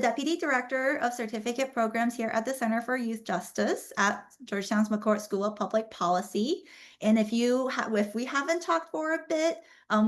Deputy Director of Certificate Programs here at the Center for Youth Justice at Georgetown's McCourt School of Public Policy. And if we haven't talked for a bit,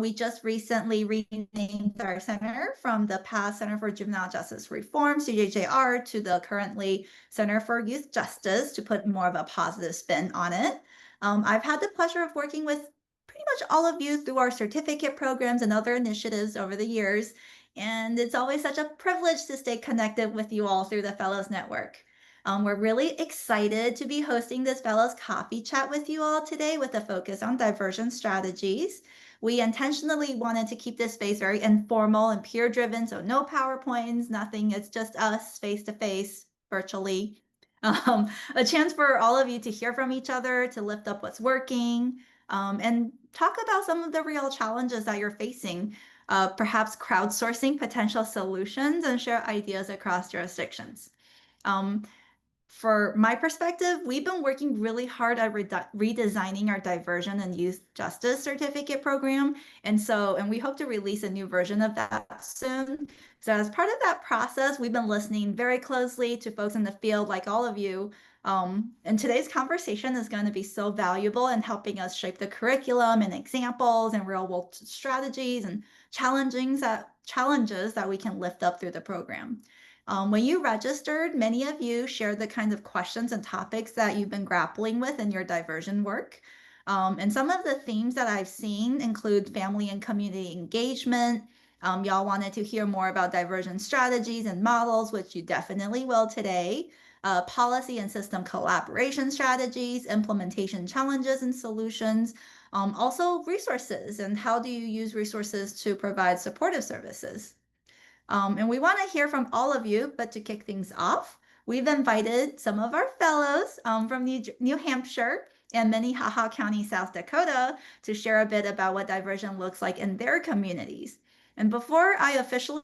we just recently renamed our center from the past Center for Juvenile Justice Reform, CYJR, to the currently Center for Youth Justice to put more of a positive spin on it. I've had the pleasure of working with pretty much all of you through our certificate programs and other initiatives over the years. And it's always such a privilege to stay connected with you all through the Fellows Network. We're really excited to be hosting this Fellows Coffee Chat with you all today with a focus on diversion strategies. We intentionally wanted to keep this space very informal and peer-driven, so no PowerPoints, nothing. It's just us face-to-face, virtually. A chance for all of you to hear from each other, to lift up what's working, and talk about some of the real challenges that you're facing. Perhaps crowdsourcing potential solutions and share ideas across jurisdictions. For my perspective, we've been working really hard at redesigning our diversion and youth justice certificate program. And we hope to release a new version of that soon. So as part of that process, we've been listening very closely to folks in the field like all of you. And today's conversation is going to be so valuable in helping us shape the curriculum and examples and real world strategies and challenges that we can lift up through the program. When you registered, many of you shared the kinds of questions and topics that you've been grappling with in your diversion work. And some of the themes that I've seen include family and community engagement. Y'all wanted to hear more about diversion strategies and models, which you definitely will today. Policy and system collaboration strategies, implementation challenges and solutions. Also resources and how do you use resources to provide supportive services. And we want to hear from all of you, but to kick things off, we've invited some of our fellows from New Hampshire and Minnehaha County, South Dakota, to share a bit about what diversion looks like in their communities. And before I officially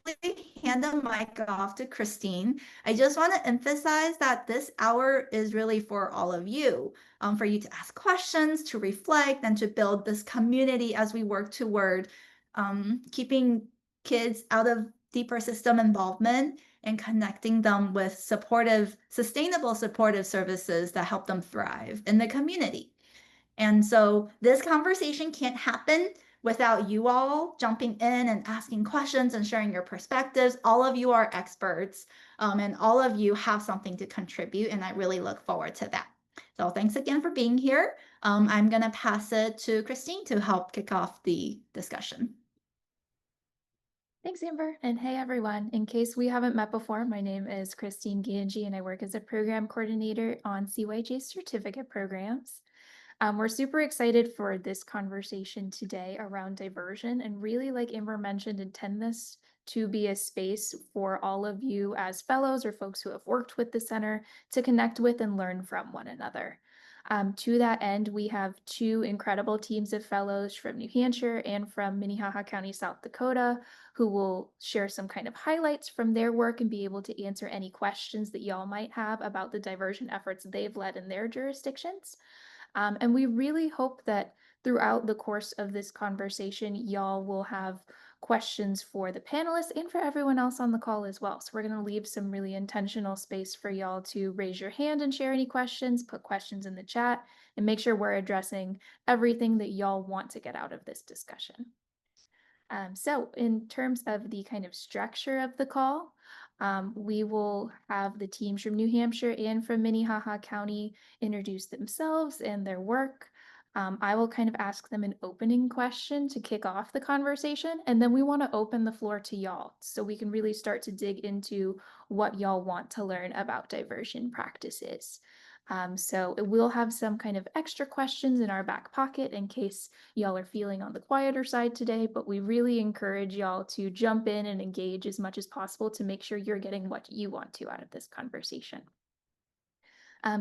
hand the mic off to Christine, I just want to emphasize that this hour is really for all of you, for you to ask questions, to reflect, and to build this community as we work toward keeping kids out of deeper system involvement and connecting them with sustainable supportive services that help them thrive in the community. And so this conversation can't happen without you all jumping in and asking questions and sharing your perspectives. All of you are experts, and all of you have something to contribute, and I really look forward to that. So thanks again for being here. I'm going to pass it to Christine to help kick off the discussion. Thanks, Amber. And hey, everyone. In case we haven't met before, my name is Christine Ganji, and I work as a program coordinator on CYJ certificate programs. We're super excited for this conversation today around diversion, and really, like Amber mentioned, intend this to be a space for all of you as fellows or folks who have worked with the center to connect with and learn from one another. To that end, we have two incredible teams of fellows from New Hampshire and from Minnehaha County, South Dakota, who will share some kind of highlights from their work and be able to answer any questions that y'all might have about the diversion efforts they've led in their jurisdictions. And we really hope that throughout the course of this conversation, y'all will have questions for the panelists and for everyone else on the call as well. So we're going to leave some really intentional space for y'all to raise your hand and share any questions, put questions in the chat, and make sure we're addressing everything that y'all want to get out of this discussion. So in terms of the kind of structure of the call, we will have the teams from New Hampshire and from Minnehaha County introduce themselves and their work. I will kind of ask them an opening question to kick off the conversation, and then we want to open the floor to y'all so we can really start to dig into what y'all want to learn about diversion practices. So we'll have some kind of extra questions in our back pocket in case y'all are feeling on the quieter side today, but we really encourage y'all to jump in and engage as much as possible to make sure you're getting what you want to out of this conversation.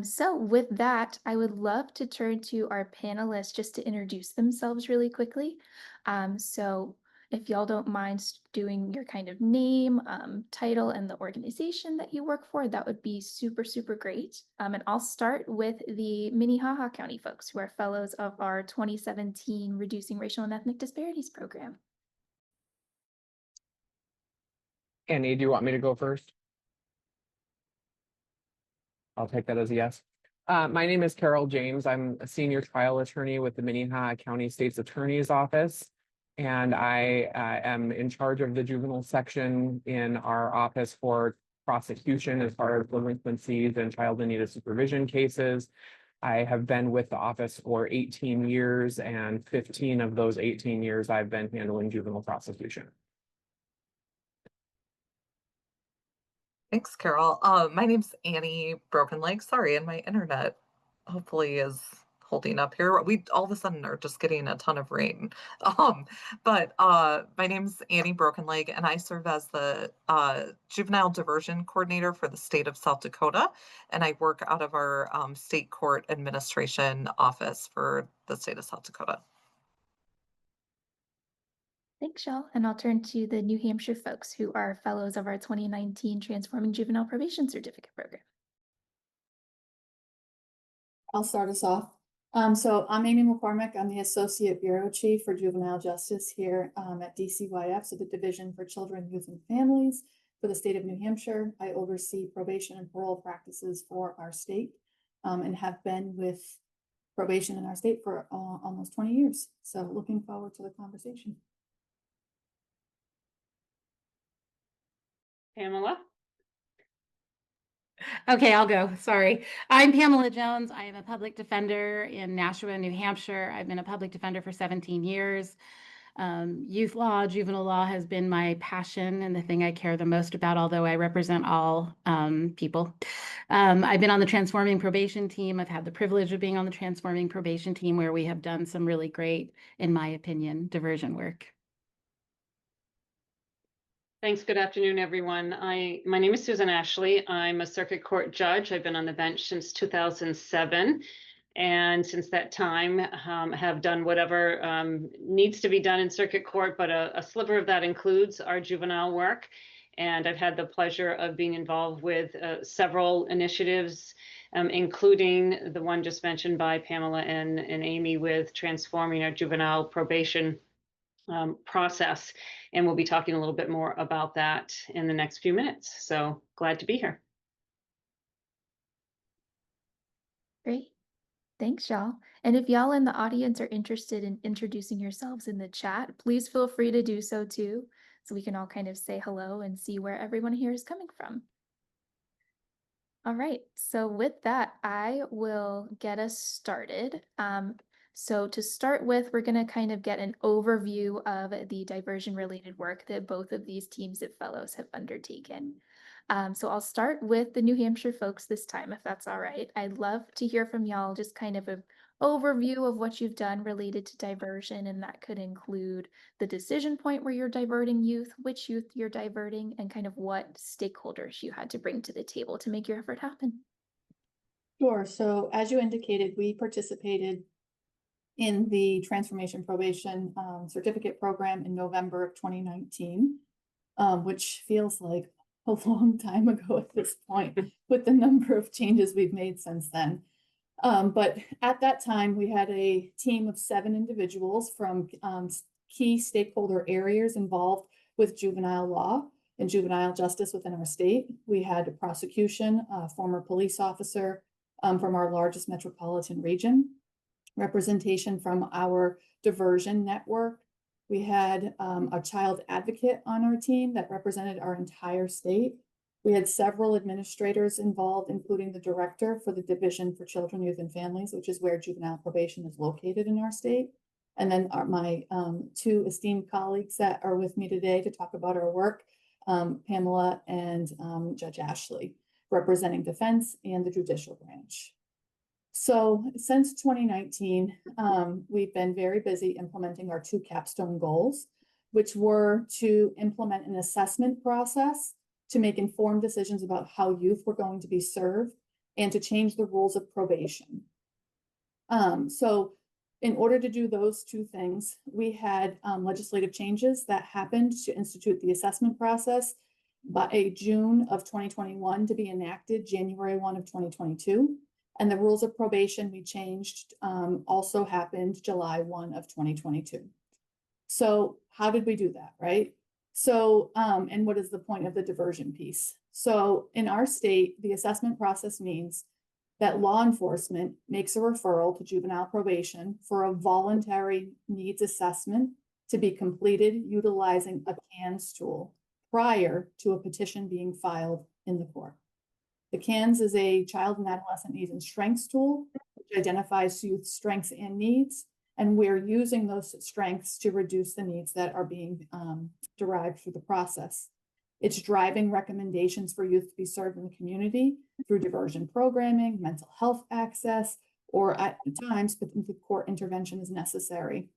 So with that, I would love to turn to our panelists just to introduce themselves really quickly. So if y'all don't mind doing your kind of name, title, and the organization that you work for, that would be super, super great. And I'll start with the Minnehaha County folks who are fellows of our 2017 Reducing Racial and Ethnic Disparities program. Annie, do you want me to go first? I'll take that as a yes. My name is Carol James. I'm a senior trial attorney with the Minnehaha County State's Attorney's Office, and I am in charge of the juvenile section in our office for prosecution as far as delinquencies and child in need of supervision cases. I have been with the office for 18 years, and 15 of those 18 years I've been handling juvenile prosecution. Thanks, Carol. My name's Annie Broken Leg. Sorry, and my internet hopefully is holding up here. We all of a sudden are just getting a ton of rain. My name's Annie Broken Leg, and I serve as the juvenile diversion coordinator for the state of South Dakota, and I work out of our state court administration office for the state of South Dakota. Thanks, y'all. And I'll turn to the New Hampshire folks who are fellows of our 2019 Transforming Juvenile Probation Certificate Program. I'll start us off. So I'm Amy McCormick. I'm the Associate Bureau Chief for Juvenile Justice here at DCYF, so the Division for Children, Youth, and Families for the state of New Hampshire. I oversee probation and parole practices for our state and have been with probation in our state for almost 20 years. So looking forward to the conversation. Pamela? Okay, I'll go. Sorry. I'm Pamela Jones. I am a public defender in Nashua, New Hampshire. I've been a public defender for 17 years. Youth law, juvenile law has been my passion and the thing I care the most about, although I represent all people. I've been on the Transforming Probation team. I've had the privilege of being on the Transforming Probation team where we have done some really great, in my opinion, diversion work. Thanks. Good afternoon, everyone. My name is Susan Ashley. I'm a circuit court judge. I've been on the bench since 2007. And since that time, have done whatever needs to be done in circuit court, but a sliver of that includes our juvenile work. And I've had the pleasure of being involved with several initiatives, including the one just mentioned by Pamela and Amy with transforming our juvenile probation process. And we'll be talking a little bit more about that in the next few minutes. So glad to be here. Great. Thanks, y'all. And if y'all in the audience are interested in introducing yourselves in the chat, please feel free to do so too, so we can all kind of say hello and see where everyone here is coming from. All right, so with that, I will get us started. So to start with, we're going to kind of get an overview of the diversion related work that both of these teams of fellows have undertaken. So I'll start with the New Hampshire folks this time, if that's all right. I'd love to hear from y'all just kind of an overview of what you've done related to diversion, and that could include the decision point where you're diverting youth, which youth you're diverting, and kind of what stakeholders you had to bring to the table to make your effort happen. Sure. So as you indicated, we participated in the Transformation Probation Certificate Program in November of 2019, which feels like a long time ago at this point with the number of changes we've made since then. But at that time, we had a team of 7 individuals from key stakeholder areas involved with juvenile law and juvenile justice within our state. We had a prosecution, a former police officer from our largest metropolitan region, representation from our diversion network. We had a child advocate on our team that represented our entire state. We had several administrators involved, including the director for the Division for Children, Youth, and Families, which is where juvenile probation is located in our state. And then my 2 esteemed colleagues that are with me today to talk about our work, Pamela and Judge Ashley, representing defense and the judicial branch. So since 2019, we've been very busy implementing our 2 capstone goals, which were to implement an assessment process to make informed decisions about how youth were going to be served and to change the rules of probation. So in order to do those 2 things, we had legislative changes that happened to institute the assessment process by June of 2021 to be enacted January 1 of 2022. And the rules of probation we changed also happened July 1 of 2022. So how did we do that, right? So, and what is the point of the diversion piece? So in our state, the assessment process means that law enforcement makes a referral to juvenile probation for a voluntary needs assessment to be completed utilizing a CANS tool prior to a petition being filed in the court. The CANS is a child and adolescent needs and strengths tool, which identifies youth strengths and needs, and we're using those strengths to reduce the needs that are being derived through the process. It's driving recommendations for youth to be served in the community through diversion programming, mental health access, or at times, the court intervention is necessary.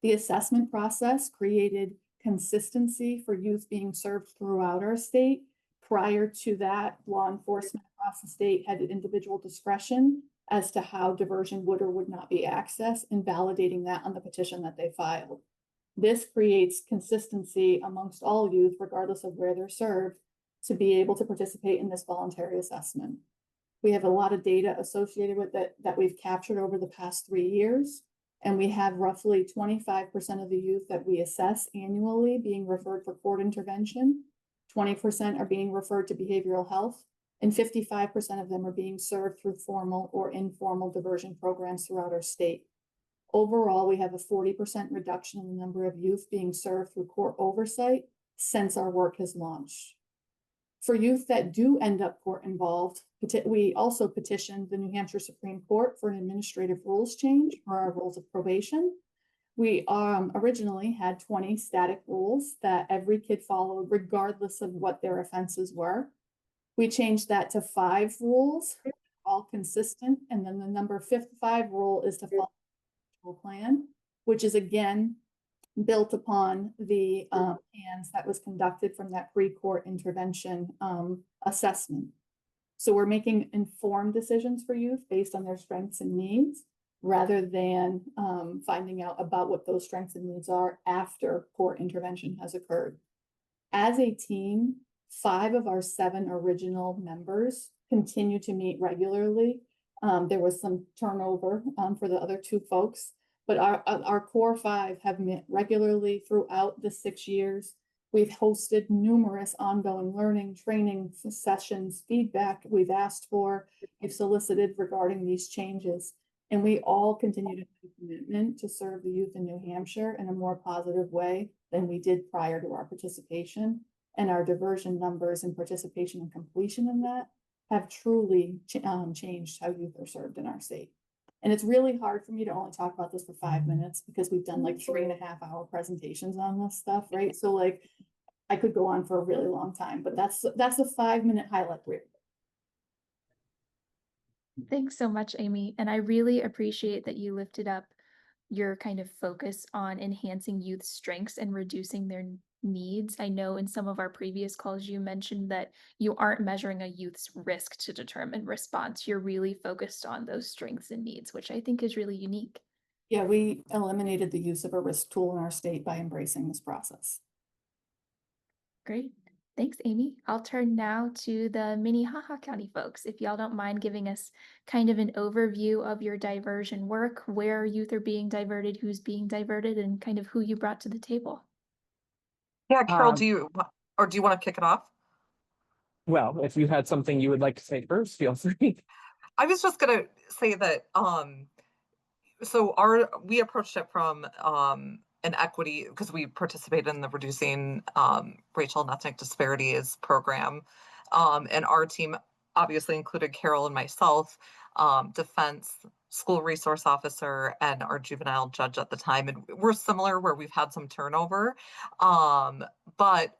The assessment process created consistency for youth being served throughout our state. Prior to that, law enforcement across the state had individual discretion as to how diversion would or would not be accessed, and validating that on the petition that they filed. This creates consistency amongst all youth, regardless of where they're served, to be able to participate in this voluntary assessment. We have a lot of data associated with it that we've captured over the past 3 years, and we have roughly 25% of the youth that we assess annually being referred for court intervention, 20% are being referred to behavioral health, and 55% of them are being served through formal or informal diversion programs throughout our state. Overall, we have a 40% reduction in the number of youth being served through court oversight since our work has launched. For youth that do end up court involved, we also petitioned the New Hampshire Supreme Court for an administrative rules change for our rules of probation. We originally had 20 static rules that every kid followed regardless of what their offenses were. We changed that to 5 rules, all consistent, and then the number 55 rule is to follow the plan, which is again built upon the plans that was conducted from that pre-court intervention assessment. So we're making informed decisions for youth based on their strengths and needs, rather than finding out about what those strengths and needs are after court intervention has occurred. As a team, 5 of our 7 original members continue to meet regularly. There was some turnover for the other 2 folks, but our core 5 have met regularly throughout the 6 years. We've hosted numerous ongoing learning, training sessions, feedback we've asked for, we've solicited regarding these changes. And we all continue to have a commitment to serve the youth in New Hampshire in a more positive way than we did prior to our participation. And our diversion numbers and participation and completion in that have truly changed how youth are served in our state. And it's really hard for me to only talk about this for 5 minutes because we've done like 3.5-hour presentations on this stuff, right? So like I could go on for a really long time, but that's a 5-minute highlight reel. Thanks so much, Amy. And I really appreciate that you lifted up your kind of focus on enhancing youth's strengths and reducing their needs. I know in some of our previous calls, you mentioned that you aren't measuring a youth's risk to determine response. You're really focused on those strengths and needs, which I think is really unique. Yeah, we eliminated the use of a risk tool in our state by embracing this process. Great. Thanks, Amy. I'll turn now to the Minnehaha County folks. If y'all don't mind giving us kind of an overview of your diversion work, where youth are being diverted, who's being diverted, and kind of who you brought to the table. Yeah, Carol, do you want to kick it off? Well, if you had something you would like to say first, feel free. I was just gonna say that so we approached it from an equity, because we participated in the Reducing Racial and Ethnic Disparities program, and our team obviously included Carol and myself, defense, school resource officer, and our juvenile judge at the time. And we're similar where we've had some turnover, but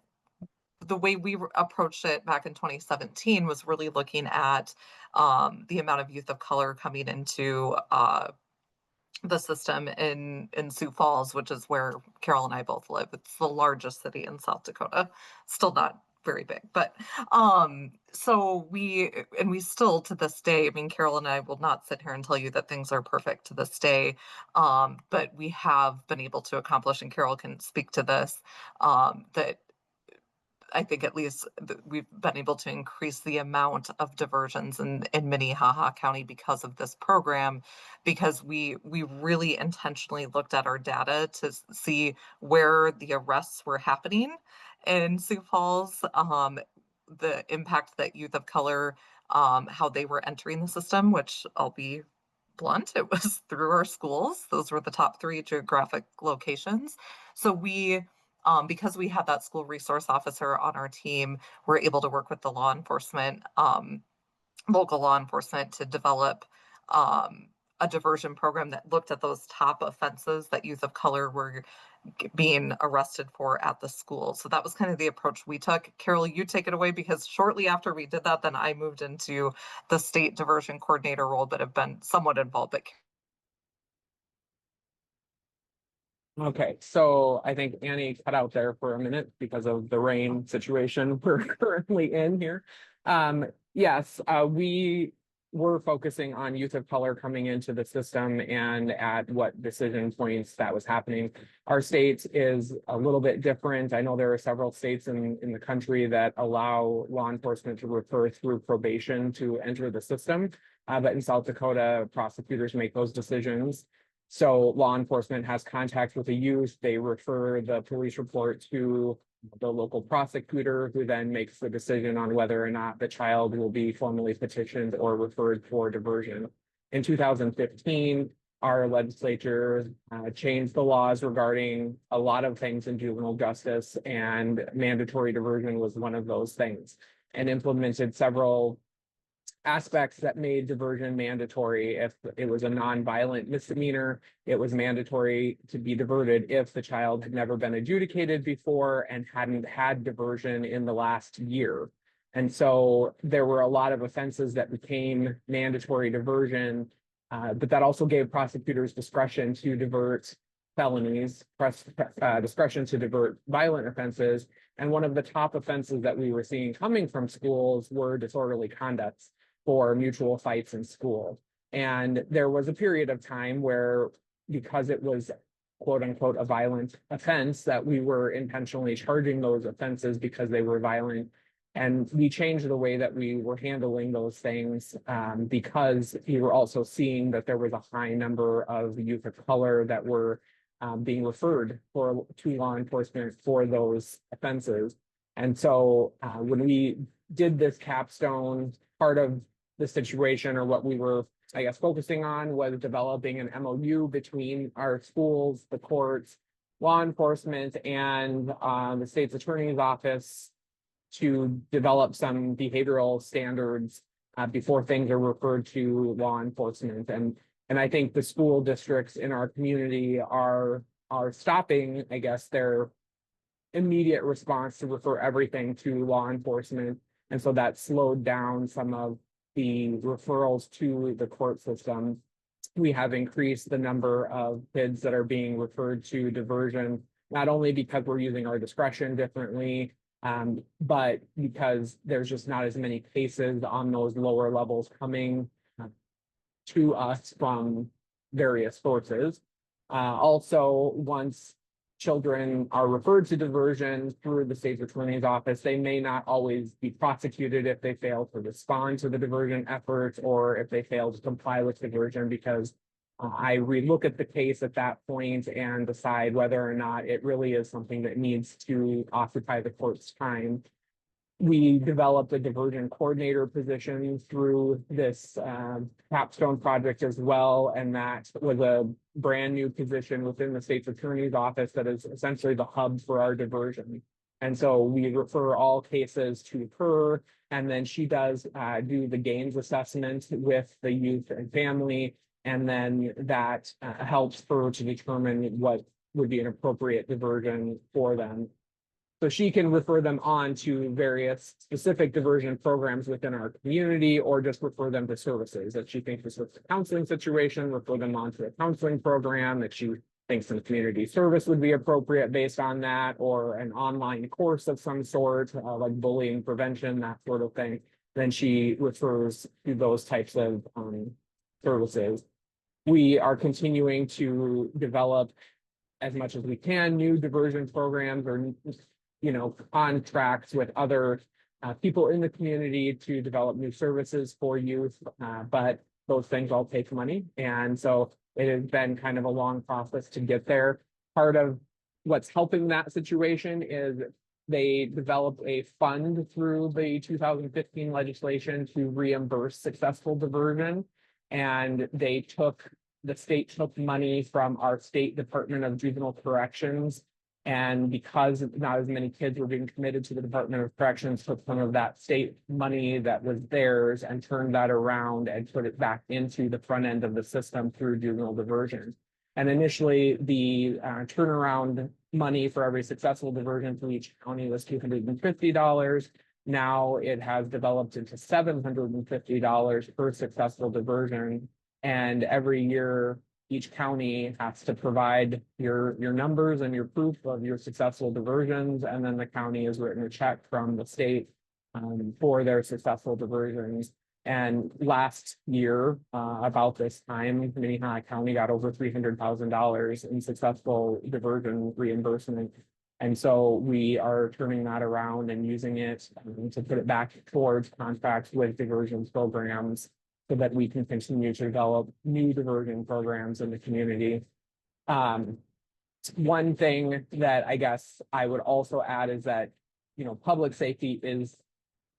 the way we approached it back in 2017 was really looking at the amount of youth of color coming into the system in Sioux Falls, which is where Carol and I both live. It's the largest city in South Dakota, still not very big, but so we still to this day, I mean, Carol and I will not sit here and tell you that things are perfect to this day, but we have been able to accomplish, and Carol can speak to this, that I think at least we've been able to increase the amount of diversions in Minnehaha County because of this program, because we really intentionally looked at our data to see where the arrests were happening in Sioux Falls, the impact that youth of color, how they were entering the system, which I'll be blunt, it was through our schools. Those were the top 3 geographic locations. So because we had that school resource officer on our team, we're able to work with the law enforcement, local law enforcement to develop a diversion program that looked at those top offenses that youth of color were being arrested for at the school. So that was kind of the approach we took. Carol, you take it away, because shortly after we did that, then I moved into the state diversion coordinator role, but have been somewhat involved. But Okay, so I think Annie cut out there for a minute because of the rain situation we're currently in here. Yes, we were focusing on youth of color coming into the system and at what decision points that was happening. Our state is a little bit different. I know there are several states in the country that allow law enforcement to refer through probation to enter the system. But in South Dakota, prosecutors make those decisions. So law enforcement has contact with the youth, they refer the police report to the local prosecutor, who then makes the decision on whether or not the child will be formally petitioned or referred for diversion. In 2015, our legislature changed the laws regarding a lot of things in juvenile justice, and mandatory diversion was one of those things, and implemented several aspects that made diversion mandatory. If it was a non-violent misdemeanor, it was mandatory to be diverted if the child had never been adjudicated before and hadn't had diversion in the last year. And so there were a lot of offenses that became mandatory diversion, but that also gave prosecutors discretion to divert felonies, discretion to divert violent offenses. And one of the top offenses that we were seeing coming from schools were disorderly conducts for mutual fights in school. And there was a period of time where, because it was quote unquote a violent offense, that we were intentionally charging those offenses because they were violent. And we changed the way that we were handling those things, because we were also seeing that there was a high number of youth of color that were being referred to law enforcement for those offenses. And so when we did this capstone, part of the situation, or what we were, I guess, focusing on, was developing an MOU between our schools, the courts, law enforcement, and the state's attorney's office to develop some behavioral standards before things are referred to law enforcement. And I think the school districts in our community are stopping, I guess, their immediate response to refer everything to law enforcement. And so that slowed down some of the referrals to the court system. We have increased the number of kids that are being referred to diversion, not only because we're using our discretion differently, but because there's just not as many cases on those lower levels coming to us from various sources. Also, once children are referred to diversion through the state's attorney's office, they may not always be prosecuted if they fail to respond to the diversion efforts, or if they fail to comply with diversion, because I relook at the case at that point and decide whether or not it really is something that needs to occupy the court's time. We developed a diversion coordinator position through this capstone project as well, and that was a brand new position within the state's attorney's office that is essentially the hub for our diversion. And so we refer all cases to her, and then she does do the gains assessment with the youth and family, and then that helps her to determine what would be an appropriate diversion for them. So she can refer them on to various specific diversion programs within our community, or just refer them to services that she thinks is a counseling situation, refer them on to a counseling program that she thinks some community service would be appropriate based on that, or an online course of some sort, like bullying prevention, that sort of thing. Then she refers to those types of services. We are continuing to develop, as much as we can, new diversion programs, or contracts with other people in the community to develop new services for youth, but those things all take money. And so it has been kind of a long process to get there. Part of what's helping that situation is they developed a fund through the 2015 legislation to reimburse successful diversion. And the state took money from our state Department of Juvenile Corrections. And because not as many kids were being committed to the Department of Corrections, took some of that state money that was theirs and turned that around and put it back into the front end of the system through juvenile diversion. And initially, the turnaround money for every successful diversion to each county was $250. Now it has developed into $750 per successful diversion. And every year, each county has to provide your numbers and your proof of your successful diversions. And then the county has written a check from the state for their successful diversions. And last year, about this time, Minnehaha County got over $300,000 in successful diversion reimbursement. And so we are turning that around and using it to put it back towards contracts with diversion programs so that we can continue to develop new diversion programs in the community. One thing that I guess I would also add is that, public safety is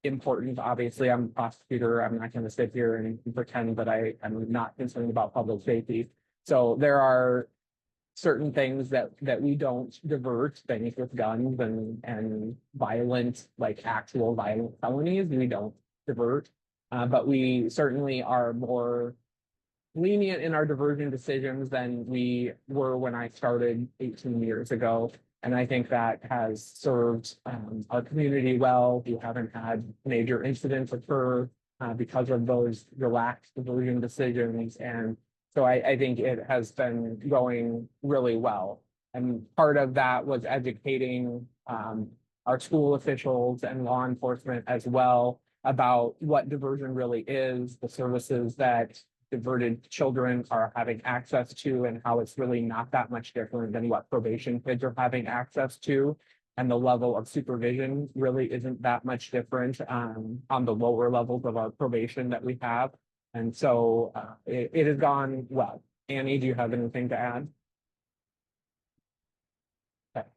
important. Obviously, I'm a prosecutor. I'm not going to sit here and pretend that I'm not concerned about public safety. So there are certain things that we don't divert, things with guns and violent, like actual violent felonies, we don't divert. But we certainly are more lenient in our diversion decisions than we were when I started 18 years ago. And I think that has served our community well. We haven't had major incidents occur because of those relaxed diversion decisions. And so I think it has been going really well. And part of that was educating our school officials and law enforcement as well about what diversion really is, the services that diverted children are having access to, and how it's really not that much different than what probation kids are having access to. And the level of supervision really isn't that much different on the lower levels of our probation that we have. And so it has gone well. Annie, do you have anything to add? Okay.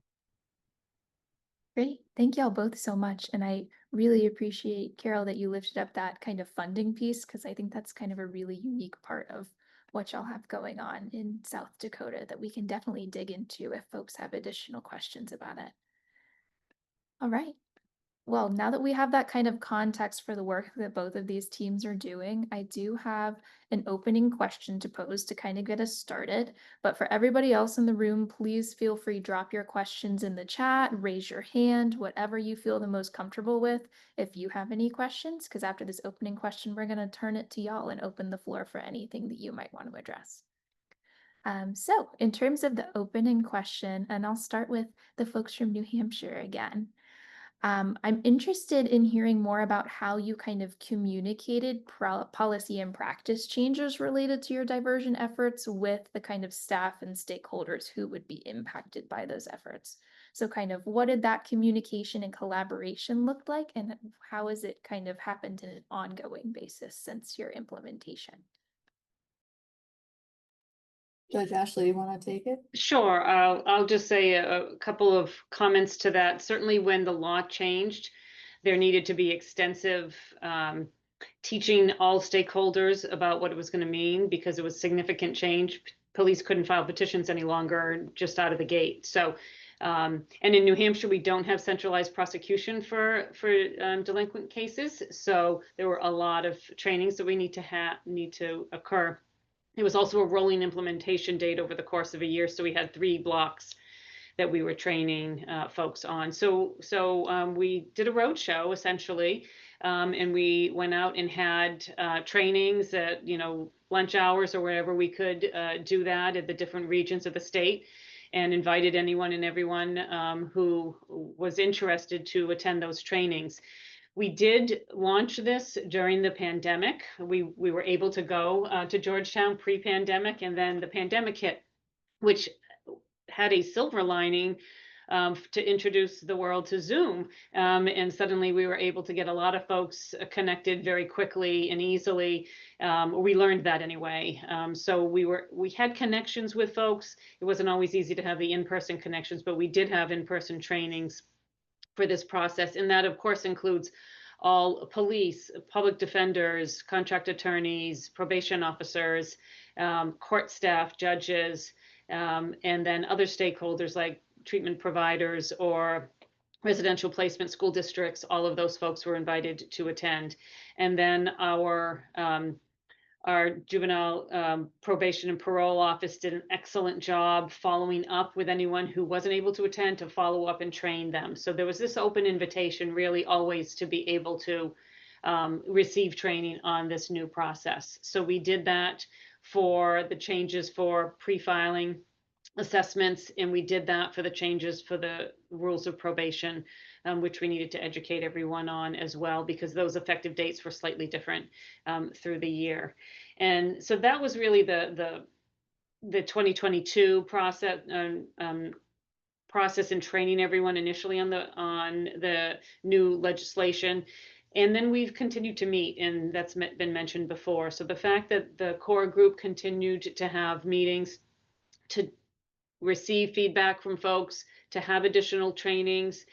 Great. Thank y'all both so much. And I really appreciate, Carol, that you lifted up that kind of funding piece, because I think that's kind of a really unique part of what y'all have going on in South Dakota that we can definitely dig into if folks have additional questions about it. All right. Well, now that we have that kind of context for the work that both of these teams are doing, I do have an opening question to pose to kind of get us started. But for everybody else in the room, please feel free to drop your questions in the chat, raise your hand, whatever you feel the most comfortable with if you have any questions, because after this opening question, we're going to turn it to y'all and open the floor for anything that you might want to address. So in terms of the opening question, and I'll start with the folks from New Hampshire again. I'm interested in hearing more about how you kind of communicated policy and practice changes related to your diversion efforts with the kind of staff and stakeholders who would be impacted by those efforts. So kind of what did that communication and collaboration look like, and how has it kind of happened in an ongoing basis since your implementation? Judge Ashley, you want to take it? Sure. I'll just say a couple of comments to that. Certainly when the law changed, there needed to be extensive teaching all stakeholders about what it was going to mean, because it was significant change. Police couldn't file petitions any longer just out of the gate. So, and in New Hampshire, we don't have centralized prosecution for delinquent cases. So there were a lot of trainings that we need to occur. It was also a rolling implementation date over the course of a year. So we had 3 blocks that we were training folks on. So we did a roadshow essentially, and we went out and had trainings at, lunch hours or wherever we could do that at the different regions of the state, and invited anyone and everyone who was interested to attend those trainings. We did launch this during the pandemic. We were able to go to Georgetown pre-pandemic, and then the pandemic hit, which had a silver lining to introduce the world to Zoom. And suddenly we were able to get a lot of folks connected very quickly and easily. We learned that anyway. So we had connections with folks. It wasn't always easy to have the in-person connections, but we did have in-person trainings for this process. And that, of course, includes all police, public defenders, contract attorneys, probation officers, court staff, judges, and then other stakeholders like treatment providers or residential placement school districts. All of those folks were invited to attend. And then our juvenile probation and parole office did an excellent job following up with anyone who wasn't able to attend, to follow up and train them. So there was this open invitation really always to be able to receive training on this new process. So we did that for the changes for pre-filing assessments, and we did that for the changes for the rules of probation, which we needed to educate everyone on as well, because those effective dates were slightly different through the year. And so that was really the 2022 process, process and training everyone initially on the new legislation. And then we've continued to meet, and that's been mentioned before. So the fact that the core group continued to have meetings, to receive feedback from folks, to have additional trainings,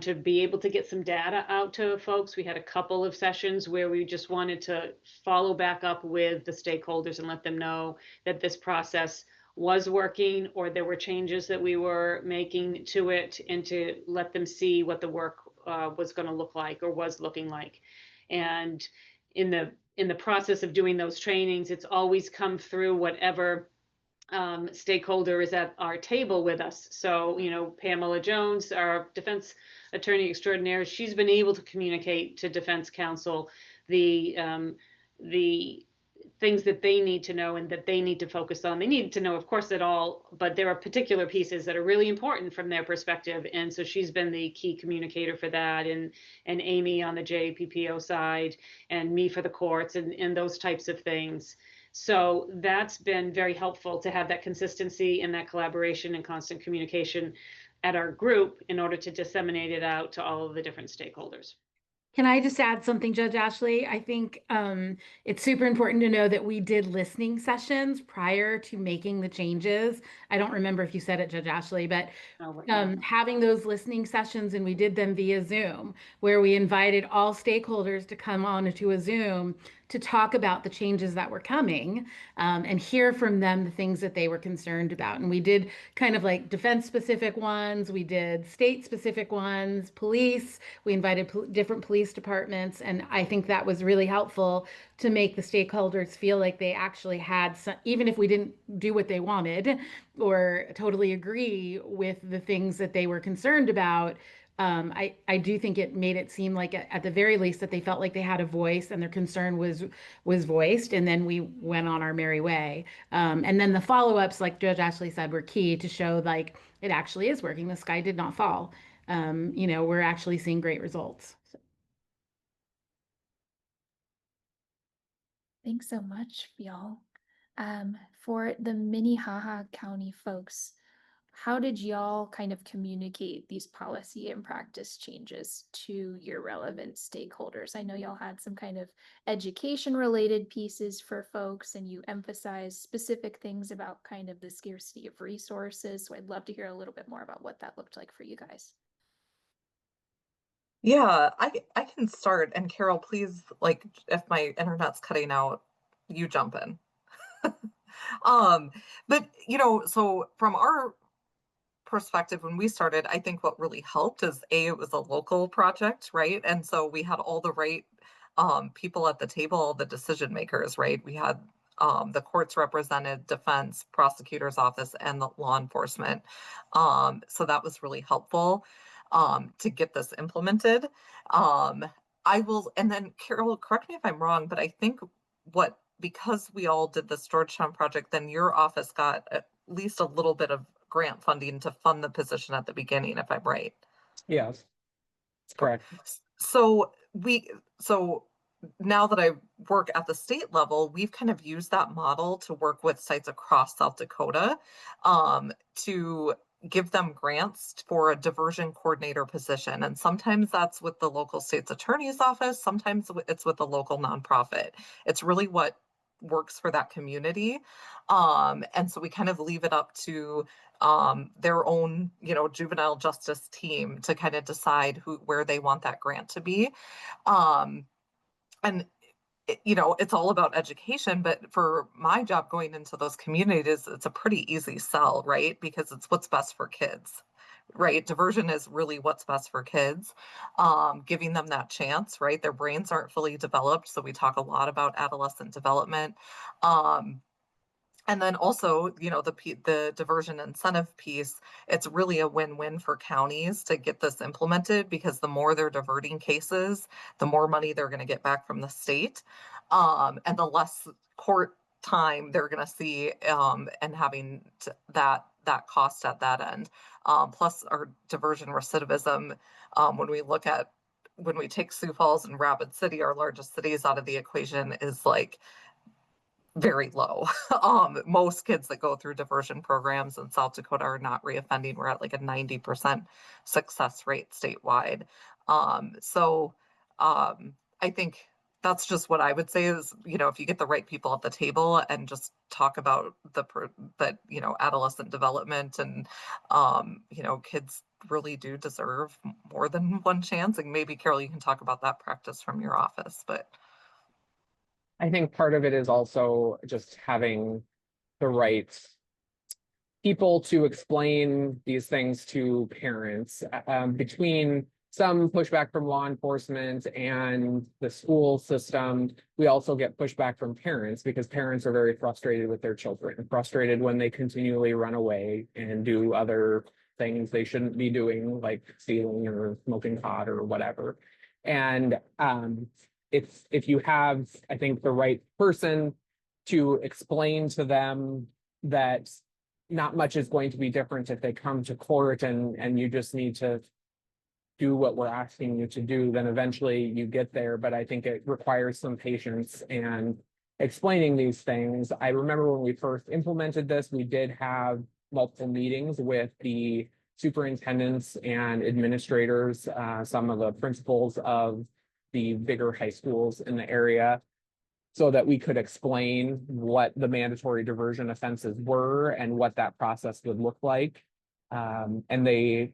to be able to get some data out to folks. We had a couple of sessions where we just wanted to follow back up with the stakeholders and let them know that this process was working, or there were changes that we were making to it, and to let them see what the work was going to look like, or was looking like. And in the process of doing those trainings, it's always come through whatever stakeholder is at our table with us. So, you know, Pamela Jones, our defense attorney extraordinaire, she's been able to communicate to defense counsel the things that they need to know and that they need to focus on. They need to know, of course, it all, but there are particular pieces that are really important from their perspective. And so she's been the key communicator for that, and Amy on the JPPO side, and me for the courts, and those types of things. So that's been very helpful to have that consistency and that collaboration and constant communication at our group in order to disseminate it out to all of the different stakeholders. Can I just add something, Judge Ashley? I think it's super important to know that we did listening sessions prior to making the changes. I don't remember if you said it, Judge Ashley, but having those listening sessions, and we did them via Zoom, where we invited all stakeholders to come on to a Zoom to talk about the changes that were coming, and hear from them the things that they were concerned about. And we did kind of like defense specific ones, we did state specific ones, police, we invited different police departments. And I think that was really helpful to make the stakeholders feel like they actually had some, even if we didn't do what they wanted or totally agree with the things that they were concerned about. I do think it made it seem like at the very least that they felt like they had a voice and their concern was voiced, and then we went on our merry way. And then the follow-ups, like Judge Ashley said, were key to show like it actually is working. The sky did not fall. You know, we're actually seeing great results. Thanks so much, y'all. For the Minnehaha County folks, how did y'all kind of communicate these policy and practice changes to your relevant stakeholders? I know y'all had some kind of education related pieces for folks, and you emphasized specific things about kind of the scarcity of resources. So I'd love to hear a little bit more about what that looked like for you guys. Yeah, I can start. And Carol, please, like, if my internet's cutting out, you jump in. But you know, so from our perspective, when we started, I think what really helped is it was a local project, right? And so we had all the right people at the table, the decision makers, right? We had the courts represented, defense, prosecutor's office, and the law enforcement. So that was really helpful to get this implemented. I will, and then Carol, correct me if I'm wrong, but I think because we all did this Georgetown project, then your office got at least a little bit of grant funding to fund the position at the beginning, if I'm right. Yes, that's correct. So now that I work at the state level, we've kind of used that model to work with sites across South Dakota to give them grants for a diversion coordinator position. And sometimes that's with the local state's attorney's office. Sometimes it's with the local nonprofit. It's really what works for that community. And so we kind of leave it up to their own, juvenile justice team to kind of decide where they want that grant to be. Um, and it's all about education, but for my job going into those communities, it's a pretty easy sell, right? Because it's what's best for kids, right? Diversion is really what's best for kids, giving them that chance, right? Their brains aren't fully developed. So we talk a lot about adolescent development. And then also, the diversion incentive piece, it's really a win-win for counties to get this implemented, because the more they're diverting cases, the more money they're going to get back from the state. And the less court time they're going to see, and having that cost at that end. Plus our diversion recidivism, when we take Sioux Falls and Rapid City, our largest cities, out of the equation, is like very low. Most kids that go through diversion programs in South Dakota are not reoffending. We're at like a 90% success rate statewide. So I think that's just what I would say is, if you get the right people at the table and just talk about adolescent development, and, kids really do deserve more than one chance. And maybe Carol, you can talk about that practice from your office, but. I think part of it is also just having the right people to explain these things to parents. Between some pushback from law enforcement and the school system, we also get pushback from parents, because parents are very frustrated with their children, frustrated when they continually run away and do other things they shouldn't be doing, like stealing or smoking pot or whatever. And if you have, I think, the right person to explain to them that not much is going to be different if they come to court, and you just need to do what we're asking you to do, then eventually you get there. But I think it requires some patience and explaining these things. I remember when we first implemented this, we did have multiple meetings with the superintendents and administrators, some of the principals of the bigger high schools in the area, so that we could explain what the mandatory diversion offenses were and what that process would look like. And they,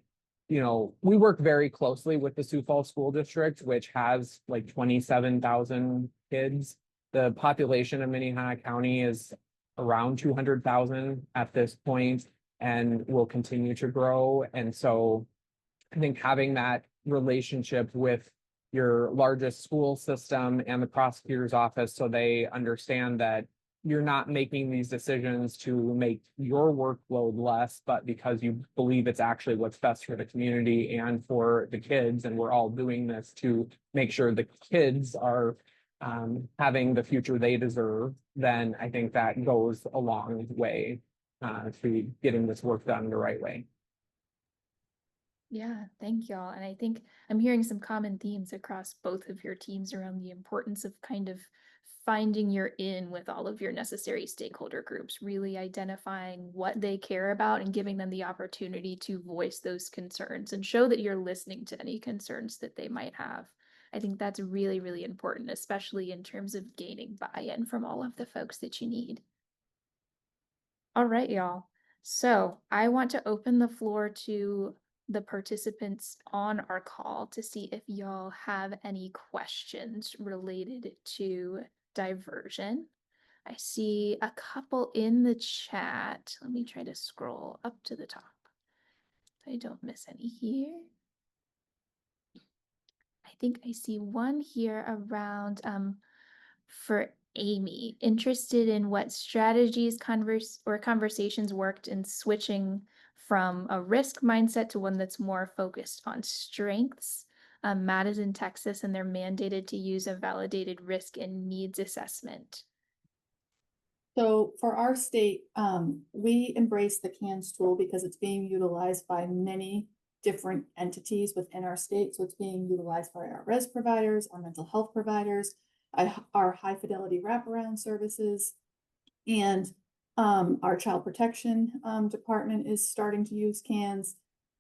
we work very closely with the Sioux Falls School District, which has like 27,000 kids. The population of Minnehaha County is around 200,000 at this point and will continue to grow. And so I think having that relationship with your largest school system and the prosecutor's office, so they understand that you're not making these decisions to make your workload less, but because you believe it's actually what's best for the community and for the kids. And we're all doing this to make sure the kids are having the future they deserve. Then I think that goes a long way to getting this work done the right way. Yeah, thank y'all. And I think I'm hearing some common themes across both of your teams around the importance of kind of finding your in with all of your necessary stakeholder groups, really identifying what they care about and giving them the opportunity to voice those concerns and show that you're listening to any concerns that they might have. I think that's really, really important, especially in terms of gaining buy-in from all of the folks that you need. All right, y'all. So I want to open the floor to the participants on our call to see if y'all have any questions related to diversion. I see a couple in the chat. Let me try to scroll up to the top so I don't miss any here. I think I see one here around for Amy, interested in what strategies conversations worked in switching from a risk mindset to one that's more focused on strengths. Matt is in Texas and they're mandated to use a validated risk and needs assessment. So for our state, we embrace the CANS tool because it's being utilized by many different entities within our state. So it's being utilized by our res providers, our mental health providers, our high fidelity wraparound services, and our child protection department is starting to use CANS.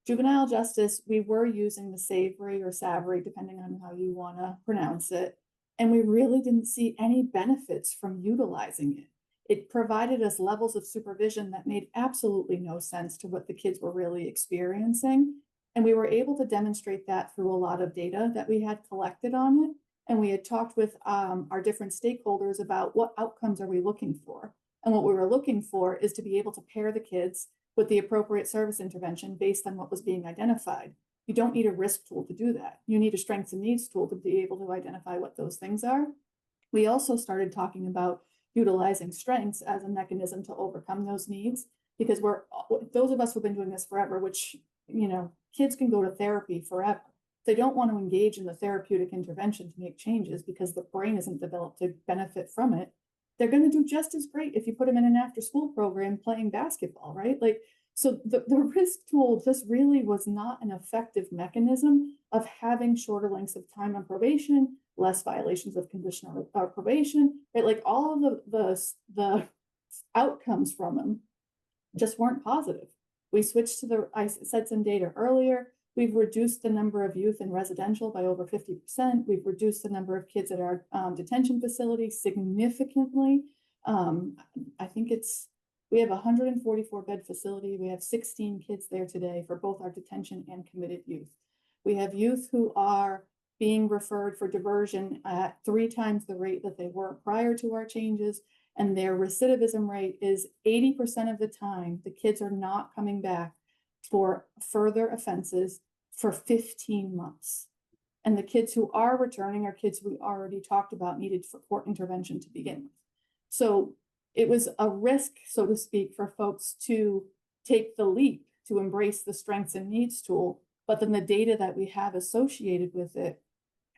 Juvenile justice, we were using the SAVRI or SAVRI, depending on how you want to pronounce it. And we really didn't see any benefits from utilizing it. It provided us levels of supervision that made absolutely no sense to what the kids were really experiencing. And we were able to demonstrate that through a lot of data that we had collected on it. And we had talked with our different stakeholders about what outcomes are we looking for. And what we were looking for is to be able to pair the kids with the appropriate service intervention based on what was being identified. You don't need a risk tool to do that. You need a strengths and needs tool to be able to identify what those things are. We also started talking about utilizing strengths as a mechanism to overcome those needs, because those of us who've been doing this forever, which, you know, kids can go to therapy forever. They don't want to engage in the therapeutic intervention to make changes because the brain isn't developed to benefit from it. They're going to do just as great if you put them in an after school program playing basketball, right? Like, so the risk tool just really was not an effective mechanism of having shorter lengths of time on probation, less violations of conditional probation, right? Like all of the outcomes from them just weren't positive. We switched to I said some data earlier, we've reduced the number of youth in residential by over 50%. We've reduced the number of kids at our detention facility significantly. I think we have a 144 bed facility. We have 16 kids there today for both our detention and committed youth. We have youth who are being referred for diversion at 3 times the rate that they were prior to our changes. And their recidivism rate is 80% of the time, the kids are not coming back for further offenses for 15 months. And the kids who are returning are kids we already talked about needed for court intervention to begin with. So it was a risk, so to speak, for folks to take the leap to embrace the strengths and needs tool, but then the data that we have associated with it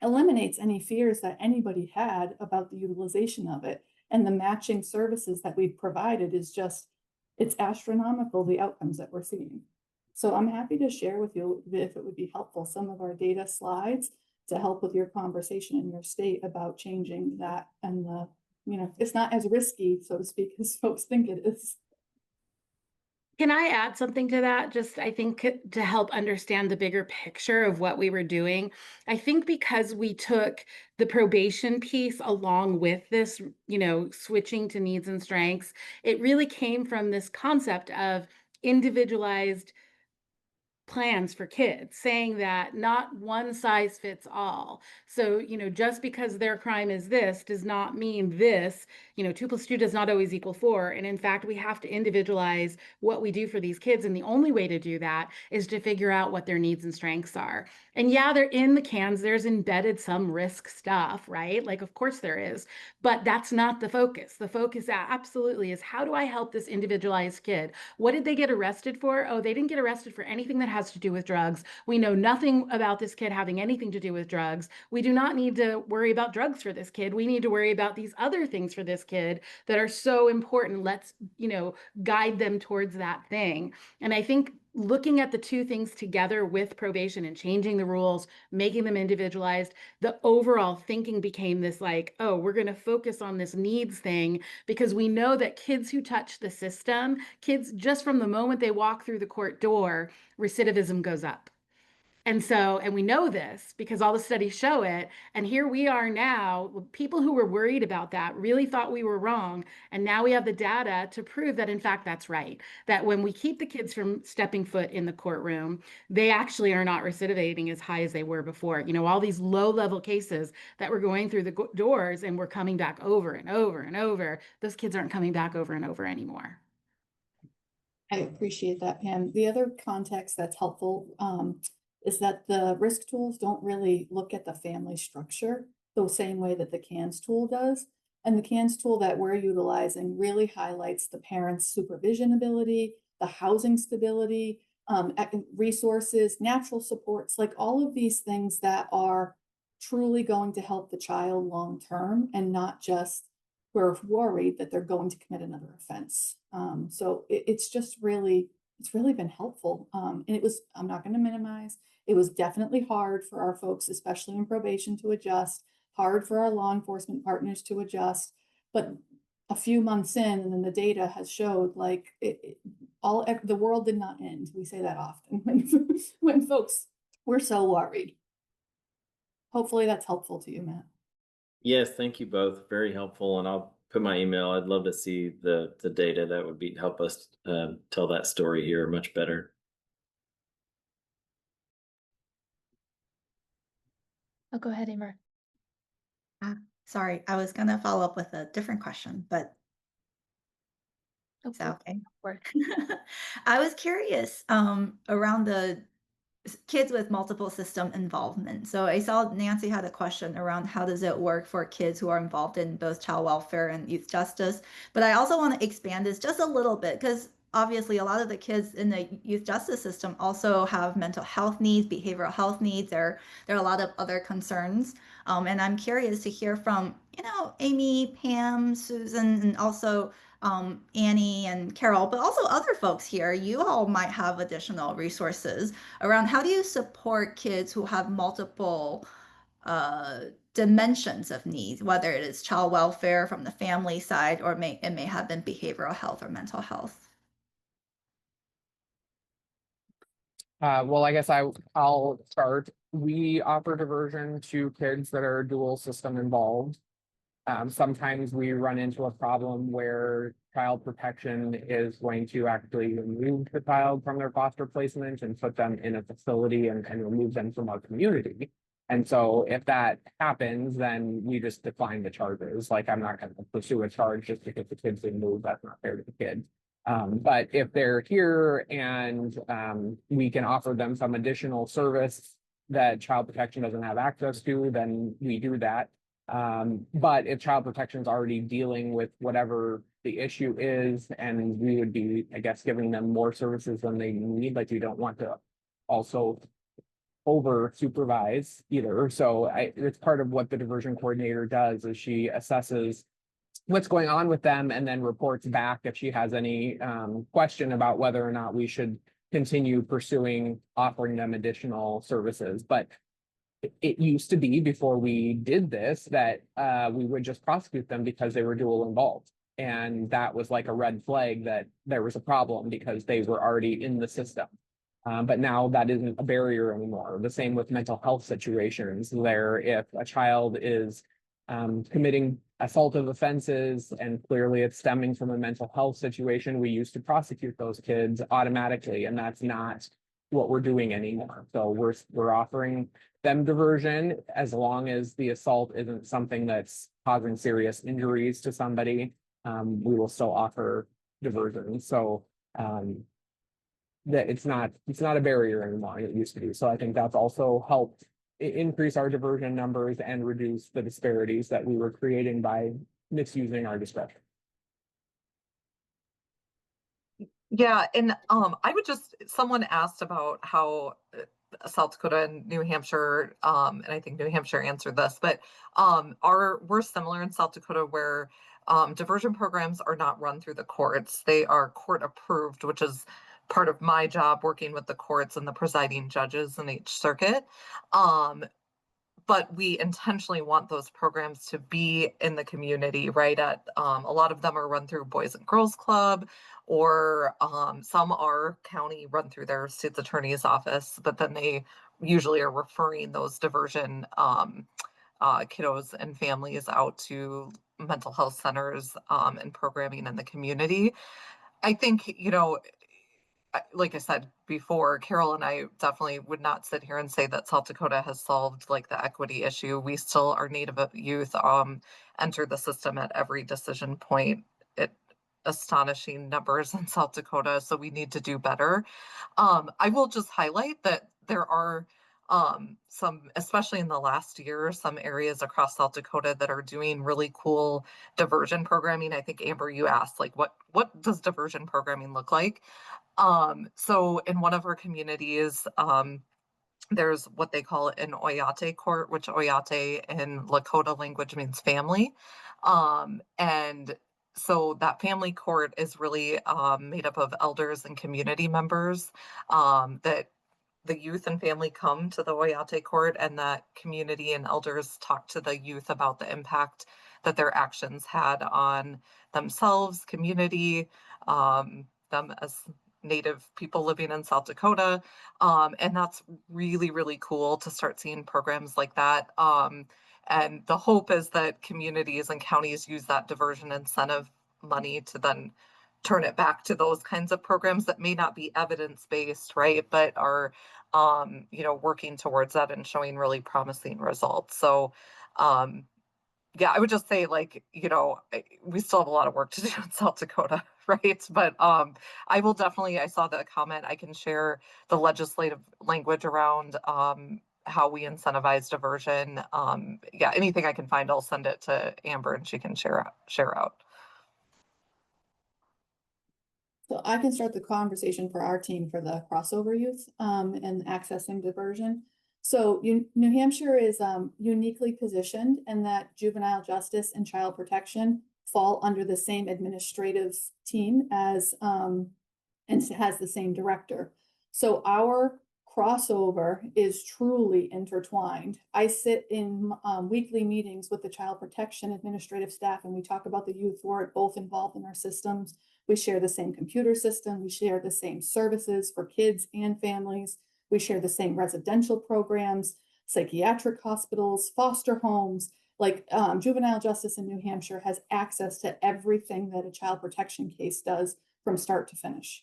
eliminates any fears that anybody had about the utilization of it. And the matching services that we've provided is just, it's astronomical, the outcomes that we're seeing. So I'm happy to share with you, if it would be helpful, some of our data slides to help with your conversation in your state about changing that. And it's not as risky, so to speak, as folks think it is. Can I add something to that? Just, I think, to help understand the bigger picture of what we were doing. I think because we took the probation piece along with this, switching to needs and strengths, it really came from this concept of individualized plans for kids, saying that not one size fits all. So, just because their crime is this does not mean this, 2 + 2 does not always equal 4. And in fact, we have to individualize what we do for these kids. And the only way to do that is to figure out what their needs and strengths are. And yeah, they're in the cans, there's embedded some risk stuff, right? Like, of course there is, but that's not the focus. The focus absolutely is, how do I help this individualized kid? What did they get arrested for? Oh, they didn't get arrested for anything that has to do with drugs. We know nothing about this kid having anything to do with drugs. We do not need to worry about drugs for this kid. We need to worry about these other things for this kid that are so important. Let's, guide them towards that thing. And I think looking at the two things together with probation and changing the rules, making them individualized, the overall thinking became this like, oh, we're going to focus on this needs thing, because we know that kids who touch the system, kids just from the moment they walk through the court door, recidivism goes up. And we know this because all the studies show it. And here we are now, people who were worried about that really thought we were wrong. And now we have the data to prove that, in fact, that's right. That when we keep the kids from stepping foot in the courtroom, they actually are not recidivating as high as they were before. All these low-level cases that were going through the doors and were coming back over and over and over, those kids aren't coming back over and over anymore. I appreciate that, Pam. The other context that's helpful is that the risk tools don't really look at the family structure the same way that the CANS tool does. And the CANS tool that we're utilizing really highlights the parents' supervision ability, the housing stability, resources, natural supports, like all of these things that are truly going to help the child long term, and not just we're worried that they're going to commit another offense. So it's really been helpful. And I'm not going to minimize, it was definitely hard for our folks, especially in probation, to adjust, hard for our law enforcement partners to adjust, but a few months in, and then the data has showed like the world did not end. We say that often when folks were so worried. Hopefully that's helpful to you, Matt. Yes, thank you both. Very helpful. And I'll put my email. I'd love to see the data that would help us tell that story here much better. Oh, go ahead, Amber. Sorry, I was gonna follow up with a different question, but Oh, is that okay? work. I was curious around the kids with multiple system involvement. So I saw Nancy had a question around how does it work for kids who are involved in both child welfare and youth justice. But I also want to expand this just a little bit because obviously a lot of the kids in the youth justice system also have mental health needs, behavioral health needs. There are a lot of other concerns. And I'm curious to hear from, Amy, Pam, Susan, and also Annie and Carol, but also other folks here. You all might have additional resources around how do you support kids who have multiple uh, dimensions of needs, whether it is child welfare from the family side or it may have been behavioral health or mental health. Well, I guess I'll start. We offer diversion to kids that are dual system involved. Sometimes we run into a problem where child protection is going to actually remove the child from their foster placement and put them in a facility and remove them from our community. And so if that happens, then we just decline the charges. Like I'm not going to pursue a charge just because the kid's been moved. That's not fair to the kid. But if they're here and we can offer them some additional service that child protection doesn't have access to, then we do that. But if child protection is already dealing with whatever the issue is, and we would be, I guess, giving them more services than they need, like we don't want to also over supervise either. So it's part of what the diversion coordinator does is she assesses what's going on with them and then reports back if she has any question about whether or not we should continue pursuing offering them additional services. But it used to be before we did this that we would just prosecute them because they were dual involved. And that was like a red flag that there was a problem because they were already in the system. But now that isn't a barrier anymore. The same with mental health situations where if a child is committing assaultive offenses and clearly it's stemming from a mental health situation, we used to prosecute those kids automatically, and that's not what we're doing anymore. So we're offering them diversion as long as the assault isn't something that's causing serious injuries to somebody. We will still offer diversion. So that it's not a barrier anymore. It used to be. So I think that's also helped increase our diversion numbers and reduce the disparities that we were creating by misusing our discretion. Yeah, and I would someone asked about how South Dakota and New Hampshire, and I think New Hampshire answered this, but we're similar in South Dakota where diversion programs are not run through the courts. They are court approved, which is part of my job working with the courts and the presiding judges in each circuit. But we intentionally want those programs to be in the community, right? A lot of them are run through Boys and Girls Club, or some are county run through their state's attorney's office, but then they usually are referring those diversion kiddos and families out to mental health centers and programming in the community. I think, like I said before, Carol and I definitely would not sit here and say that South Dakota has solved like the equity issue. We still, our Native youth enter the system at every decision point at astonishing numbers in South Dakota. So we need to do better. I will just highlight that there are some, especially in the last year, some areas across South Dakota that are doing really cool diversion programming. I think Amber, you asked like what does diversion programming look like? So in one of our communities, there's what they call an Oyate court, which Oyate in Lakota language means family. And so that family court is really made up of elders and community members that the youth and family come to the Oyate court, and that community and elders talk to the youth about the impact that their actions had on themselves, community, them as Native people living in South Dakota. And that's really, really cool to start seeing programs like that. And the hope is that communities and counties use that diversion incentive money to then turn it back to those kinds of programs that may not be evidence-based, right? But are, working towards that and showing really promising results. So, yeah, I would just say we still have a lot of work to do in South Dakota, right? But I saw the comment, I can share the legislative language around how we incentivize diversion. Yeah, anything I can find, I'll send it to Amber and she can share out. So I can start the conversation for our team for the crossover youth and accessing diversion. So New Hampshire is uniquely positioned in that juvenile justice and child protection fall under the same administrative team as and has the same director. So our crossover is truly intertwined. I sit in weekly meetings with the child protection administrative staff, and we talk about the youth who are both involved in our systems. We share the same computer system. We share the same services for kids and families. We share the same residential programs, psychiatric hospitals, foster homes. Like juvenile justice in New Hampshire has access to everything that a child protection case does from start to finish.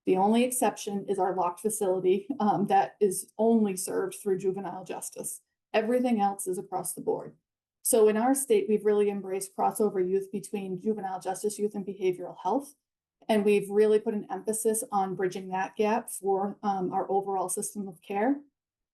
The only exception is our locked facility that is only served through juvenile justice. Everything else is across the board. So in our state, we've really embraced crossover youth between juvenile justice youth and behavioral health. And we've really put an emphasis on bridging that gap for our overall system of care.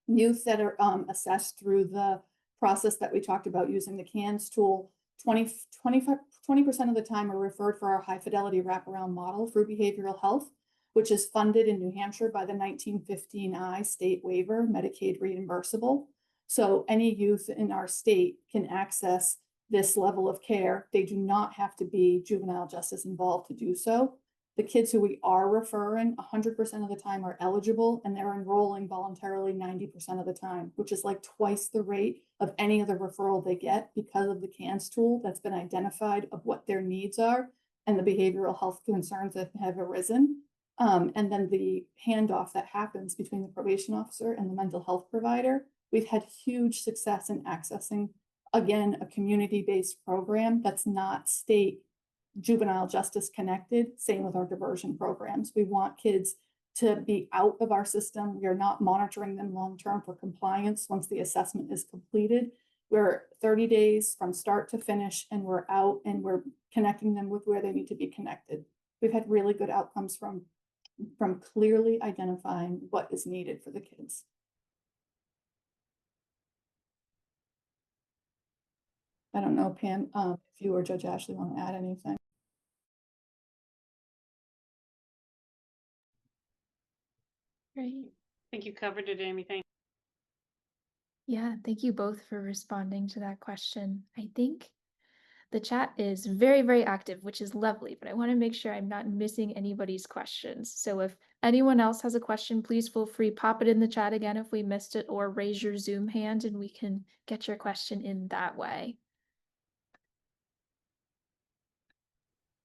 Youth that are assessed through the process that we talked about using the CANS tool, 20% of the time are referred for our high fidelity wraparound model through behavioral health, which is funded in New Hampshire by the 1915I state waiver, Medicaid reimbursable. So any youth in our state can access this level of care. They do not have to be juvenile justice involved to do so. The kids who we are referring 100% of the time are eligible, and they're enrolling voluntarily 90% of the time, which is like twice the rate of any other referral they get because of the CANS tool that's been identified of what their needs are and the behavioral health concerns that have arisen. And then the handoff that happens between the probation officer and the mental health provider. We've had huge success in accessing, again, a community-based program that's not state juvenile justice connected. Same with our diversion programs. We want kids to be out of our system. We are not monitoring them long-term for compliance once the assessment is completed. We're 30 days from start to finish, and we're out and we're connecting them with where they need to be connected. We've had really good outcomes from clearly identifying what is needed for the kids. I don't know, Pam, if you or Judge Ashley want to add anything. Great. I think you covered it, Amy. Thank Yeah, thank you both for responding to that question. I think the chat is very, very active, which is lovely, but I want to make sure I'm not missing anybody's questions. So if anyone else has a question, please feel free, pop it in the chat again if we missed it, or raise your Zoom hand and we can get your question in that way.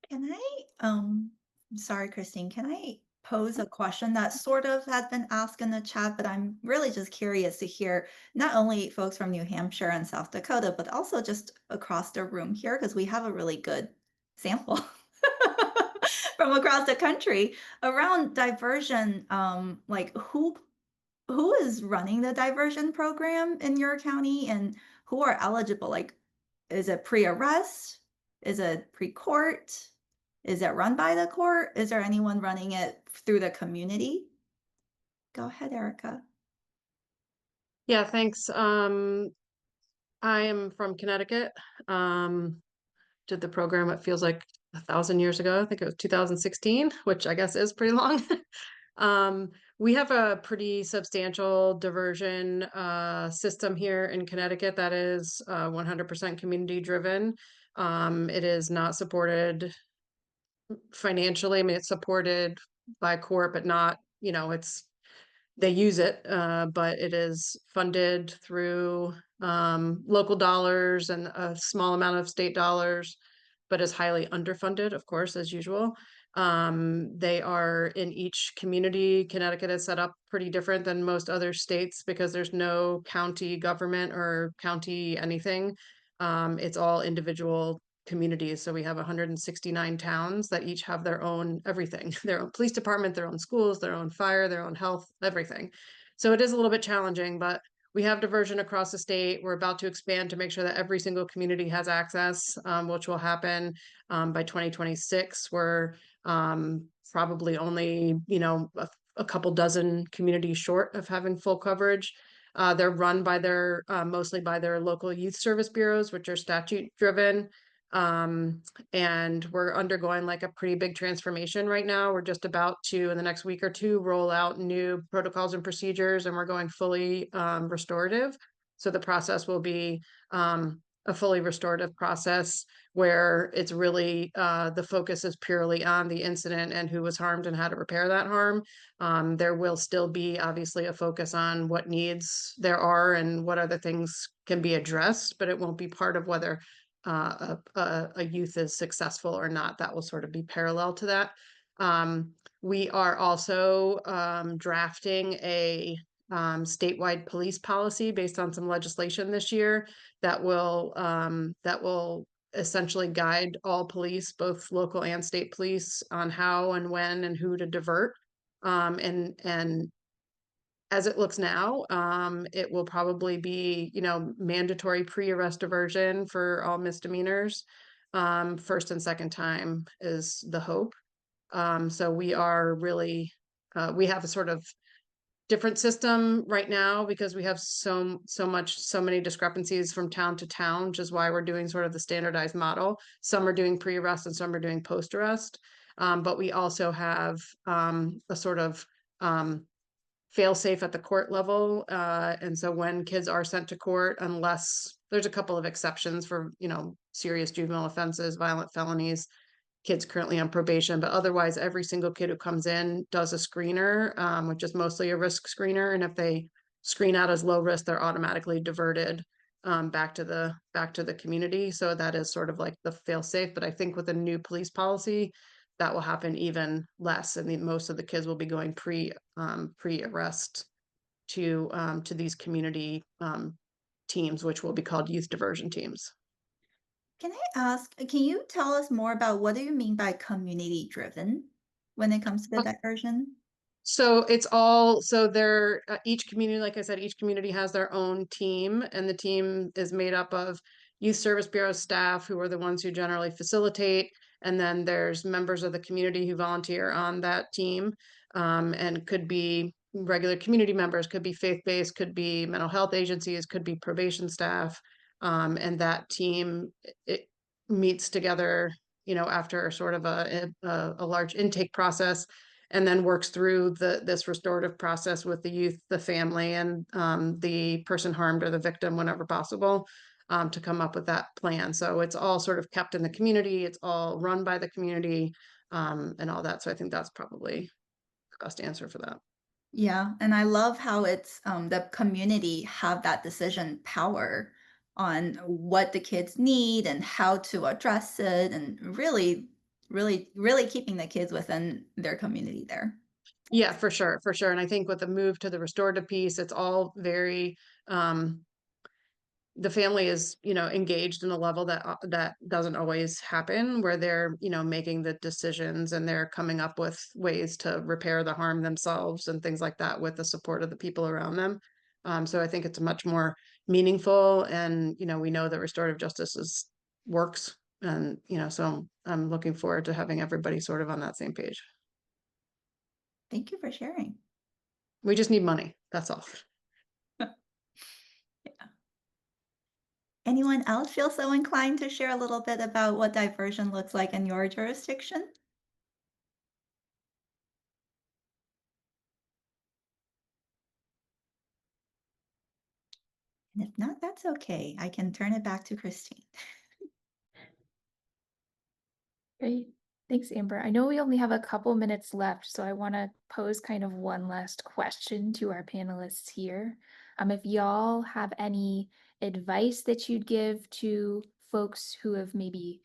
Can sorry, Christine, can I pose a question that sort of had been asked in the chat, but I'm really just curious to hear not only folks from New Hampshire and South Dakota, but also just across the room here, because we have a really good sample from across the country around diversion. Like who is running the diversion program in your county and who are eligible? Like, is it pre-arrest? Is it pre-court? Is it run by the court? Is there anyone running it through the community? Go ahead, Erica. Yeah, thanks. I am from Connecticut. Did the program, it feels like 1,000 years ago. I think it was 2016, which I guess is pretty long. We have a pretty substantial diversion system here in Connecticut that is 100% community driven. It is not supported financially. I mean, it's supported by court, but not, they use it, but it is funded through local dollars and a small amount of state dollars, but is highly underfunded, of course, as usual. They are in each community. Connecticut is set up pretty different than most other states because there's no county government or county anything. It's all individual communities. So we have 169 towns that each have their own everything, their own police department, their own schools, their own fire, their own health, everything. So it is a little bit challenging, but we have diversion across the state. We're about to expand to make sure that every single community has access, which will happen by 2026. We're probably only, a couple dozen communities short of having full coverage. They're run by their mostly by their local youth service bureaus, which are statute driven. And we're undergoing like a pretty big transformation right now. We're just about to, in the next week or two, roll out new protocols and procedures, and we're going fully restorative. So the process will be a fully restorative process where it's really the focus is purely on the incident and who was harmed and how to repair that harm. There will still be obviously a focus on what needs there are and what other things can be addressed, but it won't be part of whether a youth is successful or not. That will sort of be parallel to that. We are also drafting a statewide police policy based on some legislation this year that will essentially guide all police, both local and state police, on how and when and who to divert. And as it looks now, it will probably be, mandatory pre-arrest diversion for all misdemeanors. First and second time is the hope. So we are really, we have a sort of different system right now because we have so many discrepancies from town to town, which is why we're doing sort of the standardized model. Some are doing pre-arrest and some are doing post-arrest. But we also have a sort of fail safe at the court level. And so when kids are sent to court, unless there's a couple of exceptions for, serious juvenile offenses, violent felonies, kids currently on probation, but otherwise every single kid who comes in does a screener, which is mostly a risk screener. And if they screen out as low risk, they're automatically diverted back to the community. So that is sort of like the fail safe. But I think with the new police policy, that will happen even less, and most of the kids will be going pre-arrest to these community teams, which will be called youth diversion teams. Can I ask, can you tell us more about what do you mean by community driven when it comes to the diversion? So it's all, so they're each community, like I said, each community has their own team, and the team is made up of youth service bureau staff who are the ones who generally facilitate. And then there's members of the community who volunteer on that team, and could be regular community members, could be faith-based, could be mental health agencies, could be probation staff. And that team, it meets together, after sort of a large intake process, and then works through this restorative process with the youth, the family, and the person harmed or the victim whenever possible, to come up with that plan. So it's all sort of kept in the community. It's all run by the community, and all that. So I think that's probably the best answer for that. Yeah, and I love how it's the community have that decision power on what the kids need and how to address it, and really keeping the kids within their community there. Yeah, for sure. And I think with the move to the restorative piece, it's all very the family is, engaged in a level that doesn't always happen, where they're, making the decisions and they're coming up with ways to repair the harm themselves and things like that with the support of the people around them. So I think it's much more meaningful, and, we know that restorative justice works. And, so I'm looking forward to having everybody sort of on that same page. Thank you for sharing. We just need money. That's all. Anyone else feel so inclined to share a little bit about what diversion looks like in your jurisdiction? And if not, that's okay. I can turn it back to Christine. Great. Thanks, Amber. I know we only have a couple minutes left, so I want to pose kind of one last question to our panelists here. If y'all have any advice that you'd give to folks who have maybe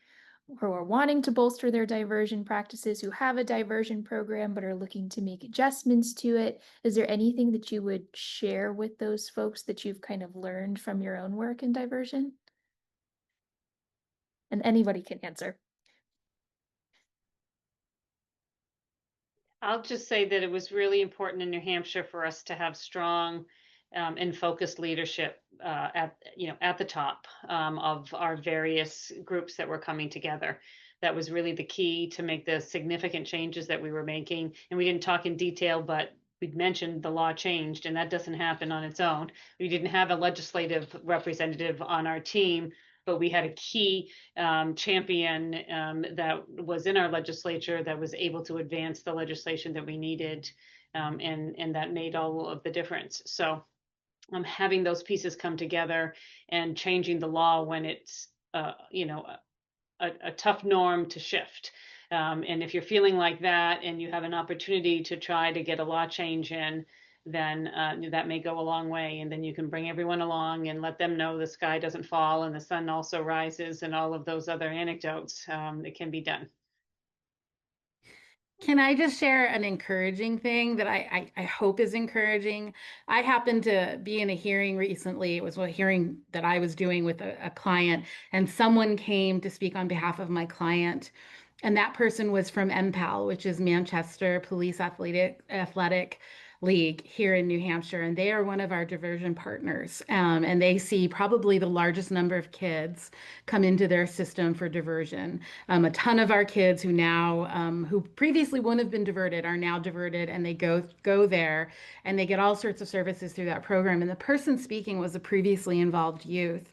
who are wanting to bolster their diversion practices, who have a diversion program but are looking to make adjustments to it. Is there anything that you would share with those folks that you've kind of learned from your own work in diversion? And anybody can answer. I'll just say that it was really important in New Hampshire for us to have strong and focused leadership at the top of our various groups that were coming together. That was really the key to make the significant changes that we were making. And we didn't talk in detail, but we mentioned the law changed, and that doesn't happen on its own. We didn't have a legislative representative on our team, but we had a key champion that was in our legislature that was able to advance the legislation that we needed, and that made all of the difference. So having those pieces come together and changing the law when it's a tough norm to shift. And if you're feeling like that and you have an opportunity to try to get a law change in, then that may go a long way. And then you can bring everyone along and let them know the sky doesn't fall and the sun also rises and all of those other anecdotes. It can be done. Can I just share an encouraging thing that I hope is encouraging? I happened to be in a hearing recently. It was a hearing that I was doing with a client, and someone came to speak on behalf of my client. And that person was from MPAL, which is Manchester Police Athletic League here in New Hampshire. And they are one of our diversion partners. And they see probably the largest number of kids come into their system for diversion. A ton of our kids who now, who previously wouldn't have been diverted, are now diverted, and they go there and they get all sorts of services through that program. And the person speaking was a previously involved youth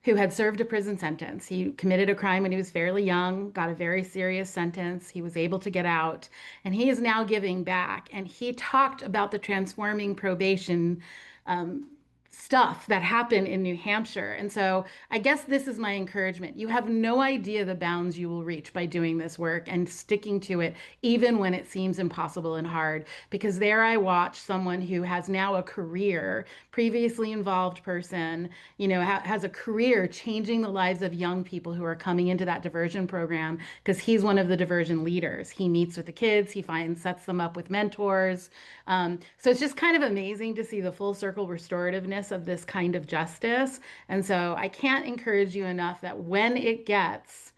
who had served a prison sentence. He committed a crime when he was fairly young, got a very serious sentence. He was able to get out, and he is now giving back. And he talked about the transforming probation stuff that happened in New Hampshire. And so I guess this is my encouragement. You have no idea the bounds you will reach by doing this work and sticking to it, even when it seems impossible and hard. Because there I watch someone who has now a career, previously involved person, has a career changing the lives of young people who are coming into that diversion program, because he's one of the diversion leaders. He meets with the kids, sets them up with mentors. So it's just kind of amazing to see the full circle restorativeness of this kind of justice. And so I can't encourage you enough that when it gets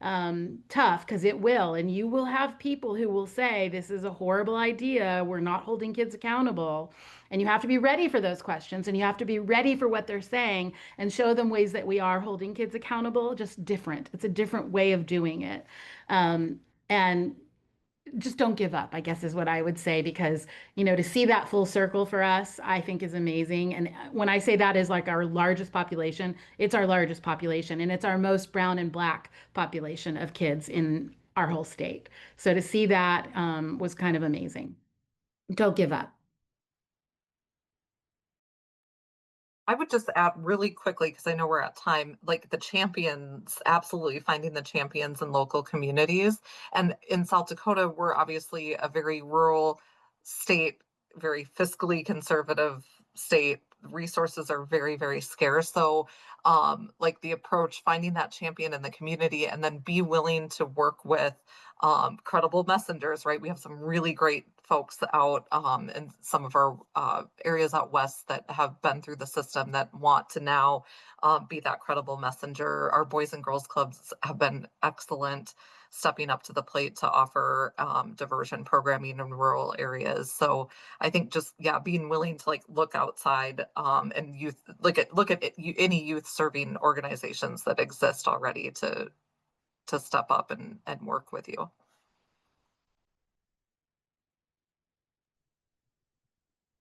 tough, because it will, and you will have people who will say, this is a horrible idea, we're not holding kids accountable. And you have to be ready for those questions, and you have to be ready for what they're saying and show them ways that we are holding kids accountable, just different. It's a different way of doing it. And just don't give up, I guess is what I would say, because, to see that full circle for us, I think is amazing. And when I say that is like our largest population, it's our largest population, and it's our most brown and black population of kids in our whole state. So to see that was kind of amazing. Don't give up. I would just add really quickly, because I know we're at time, like the champions, absolutely finding the champions in local communities. And in South Dakota, we're obviously a very rural state, very fiscally conservative state. Resources are very, very scarce. So, like the approach, finding that champion in the community and then be willing to work with credible messengers, right? We have some really great folks out in some of our areas out west that have been through the system that want to now be that credible messenger. Our Boys and Girls Clubs have been excellent, stepping up to the plate to offer diversion programming in rural areas. So I think just, yeah, being willing to like look outside and youth, look at any youth serving organizations that exist already to step up and work with you.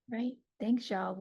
Right. Thanks, y'all.